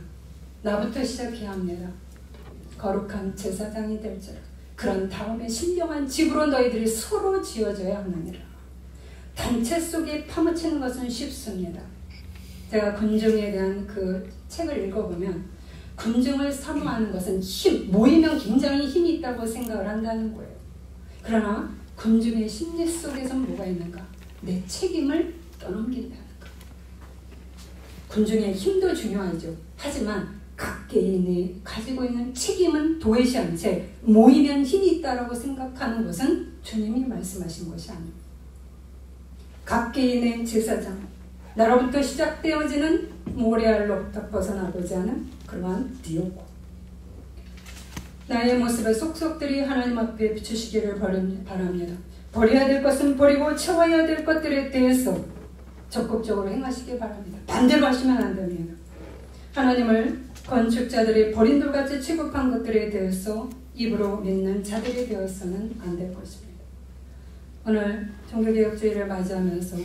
나부터 시작해야 합니다. 거룩한 제사장이 될지라. 그런 다음에 신령한 집으로 너희들이 서로 지어져야 하느니라. 단체 속에 파묻히는 것은 쉽습니다. 제가 군중에 대한 그 책을 읽어보면 군중을 사모하는 것은 힘, 모이면 굉장히 힘이 있다고 생각을 한다는 거예요. 그러나 군중의 심리 속에서는 뭐가 있는가? 내 책임을 떠넘긴다는 것. 군중의 힘도 중요하죠. 하지만 각 개인이 가지고 있는 책임은 도외시한 채 모이면 힘이 있다고 생각하는 것은 주님이 말씀하신 것이 아닙니다. 각 개인의 제사장, 나로부터 시작되어지는 모래알로부터 벗어나고자 하는 그러한 디오고, 나의 모습을 속속들이 하나님 앞에 비추시기를 바랍니다. 버려야 될 것은 버리고 채워야 될 것들에 대해서 적극적으로 행하시기 바랍니다. 반대로 하시면 안 됩니다. 하나님을 건축자들이 버린 돌같이 취급한 것들에 대해서 입으로 믿는 자들이 되어서는 안 될 것입니다. 오늘 종교개혁주의를 맞이하면서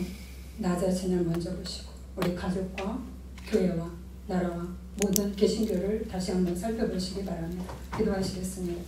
나 자신을 먼저 보시고 우리 가족과 교회와 나라와 모든 개신교를 다시 한번 살펴보시기 바랍니다. 기도하시겠습니다.